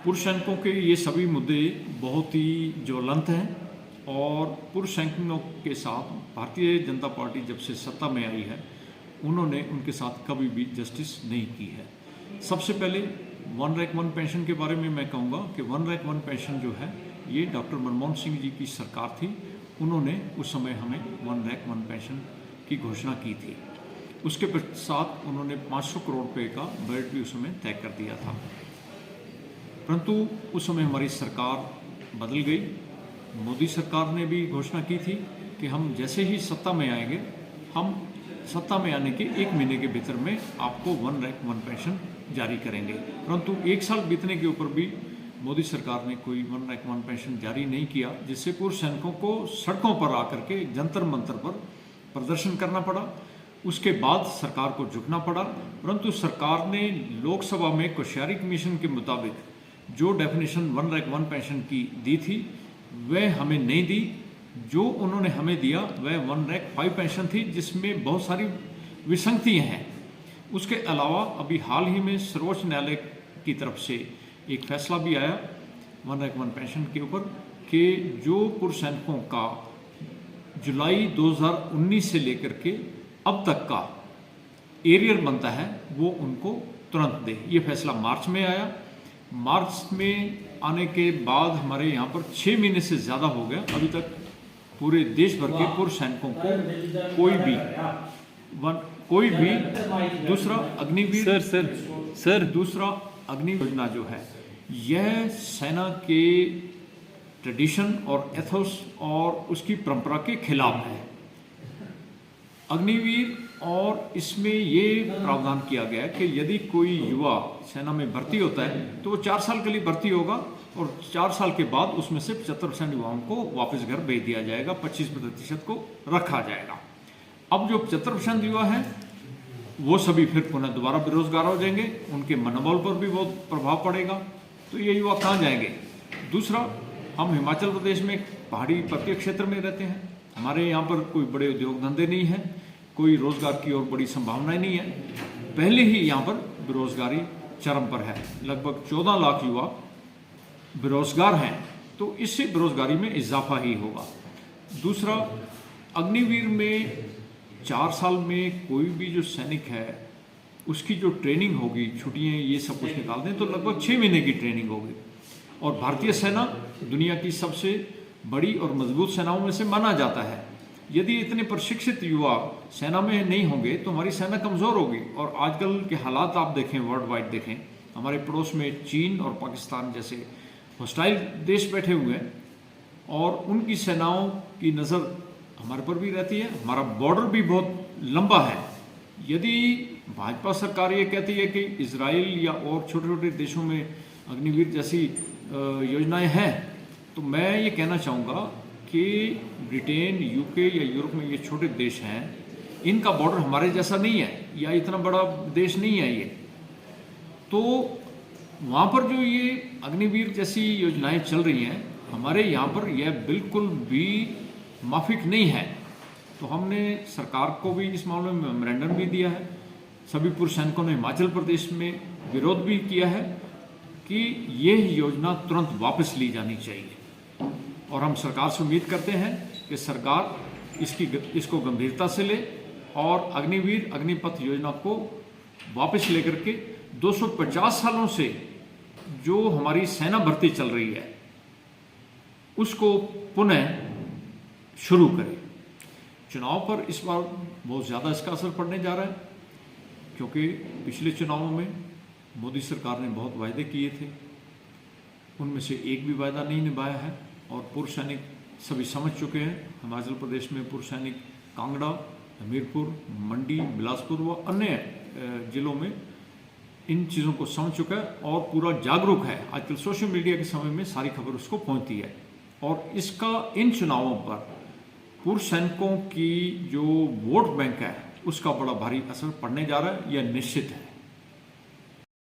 पूर्व सैनिकों के ये सभी मुद्दे बहुत ही ज्वलंत हैं और पूर्व सैनिकों के साथ भारतीय जनता पार्टी जब से सत्ता में आई है उन्होंने उनके साथ कभी भी जस्टिस नहीं की है। सबसे पहले वन रैंक वन पेंशन के बारे में मैं कहूँगा कि वन रैंक वन पेंशन जो है ये डॉक्टर मनमोहन सिंह जी की सरकार थी, उन्होंने उस समय हमें वन रैंक वन पेंशन की घोषणा की थी। उसके पश्चात उन्होंने 500 करोड़ रुपये का बजट भी उस समय तय कर दिया था, परंतु उस समय हमारी सरकार बदल गई। मोदी सरकार ने भी घोषणा की थी कि हम जैसे ही सत्ता में आएंगे, हम सत्ता में आने के 1 महीने के भीतर में आपको वन रैंक वन पेंशन जारी करेंगे, परंतु 1 साल बीतने के ऊपर भी मोदी सरकार ने कोई वन रैंक वन पेंशन जारी नहीं किया, जिससे पूर्व सैनिकों को सड़कों पर आकर के जंतर मंतर पर प्रदर्शन करना पड़ा। उसके बाद सरकार को झुकना पड़ा, परंतु सरकार ने लोकसभा में कोश्यारी कमीशन के मुताबिक जो definition one rank one pension की दी थी वह हमें नहीं दी। जो उन्होंने हमें दिया वह वन रैंक 5 पेंशन थी, जिसमें बहुत सारी विसंगतियाँ हैं। उसके अलावा अभी हाल ही में सर्वोच्च न्यायालय की तरफ से एक फैसला भी आया वन रैंक वन पेंशन के ऊपर कि जो पूर्व सैनिकों का जुलाई 2019 से लेकर के अब तक का एरियर बनता है वो उनको तुरंत दे। ये फैसला मार्च में आया। मार्च में आने के बाद हमारे यहाँ पर 6 महीने से ज़्यादा हो गया, अभी तक पूरे देश भर के पूर्व सैनिकों को कोई भी दूसरा अग्निवीर दूसरा अग्नि योजना जो है यह सेना के ट्रेडिशन और एथोस और उसकी परंपरा के खिलाफ है। अग्निवीर और इसमें ये प्रावधान किया गया कि यदि कोई युवा सेना में भर्ती होता है तो वो 4 साल के लिए भर्ती होगा और 4 साल के बाद उसमें से 75% युवाओं को वापस घर भेज दिया जाएगा, 25% को रखा जाएगा। अब जो 75% युवा हैं वो सभी फिर पुनः दोबारा बेरोजगार हो जाएंगे, उनके मनोबल पर भी बहुत प्रभाव पड़ेगा। तो ये युवा कहाँ जाएंगे? दूसरा, हम हिमाचल प्रदेश में पहाड़ी पर्वतीय क्षेत्र में रहते हैं, हमारे यहाँ पर कोई बड़े उद्योग धंधे नहीं हैं, कोई रोजगार की और बड़ी संभावनाएं नहीं है। पहले ही यहाँ पर बेरोजगारी चरम पर है, लगभग 14 लाख युवा बेरोजगार हैं, तो इससे बेरोजगारी में इजाफा ही होगा। दूसरा, अग्निवीर में 4 साल में कोई भी जो सैनिक है उसकी जो ट्रेनिंग होगी, छुट्टियाँ ये सब कुछ निकाल दें तो लगभग 6 महीने की ट्रेनिंग होगी। और भारतीय सेना दुनिया की सबसे बड़ी और मजबूत सेनाओं में से माना जाता है। यदि इतने प्रशिक्षित युवा सेना में नहीं होंगे तो हमारी सेना कमज़ोर होगी। और आजकल के हालात आप देखें, वर्ल्ड वाइड देखें, हमारे पड़ोस में चीन और पाकिस्तान जैसे हॉस्टाइल देश बैठे हुए हैं और उनकी सेनाओं की नज़र हमारे पर भी रहती है। हमारा बॉर्डर भी बहुत लंबा है। यदि भाजपा सरकार ये कहती है कि इजराइल या और छोटे छोटे देशों में अग्निवीर जैसी योजनाएं हैं, तो मैं ये कहना चाहूँगा कि ब्रिटेन, यूके या यूरोप में ये छोटे देश हैं, इनका बॉर्डर हमारे जैसा नहीं है या इतना बड़ा देश नहीं है ये, तो वहाँ पर जो ये अग्निवीर जैसी योजनाएं चल रही हैं, हमारे यहाँ पर यह बिल्कुल भी माफिक नहीं है। तो हमने सरकार को भी इस मामले में मेमोरेंडम भी दिया है। सभी पूर्व सैनिकों ने हिमाचल प्रदेश में विरोध भी किया है कि यह योजना तुरंत वापस ली जानी चाहिए और हम सरकार से उम्मीद करते हैं कि सरकार इसको गंभीरता से ले और अग्निवीर अग्निपथ योजना को वापस लेकर के 250 सालों से जो हमारी सेना भर्ती चल रही है उसको पुनः शुरू करें। चुनाव पर इस बार बहुत ज़्यादा इसका असर पड़ने जा रहा है, क्योंकि पिछले चुनावों में मोदी सरकार ने बहुत वायदे किए थे, उनमें से एक भी वायदा नहीं निभाया है और पूर्व सैनिक सभी समझ चुके हैं। हिमाचल प्रदेश में पूर्व सैनिक कांगड़ा, हमीरपुर, मंडी, बिलासपुर व अन्य जिलों में इन चीज़ों को समझ चुका है और पूरा जागरूक है। आजकल सोशल मीडिया के समय में सारी खबर उसको पहुंचती है और इसका इन चुनावों पर पूर्व सैनिकों की जो वोट बैंक है उसका बड़ा भारी असर पड़ने जा रहा है, यह निश्चित है।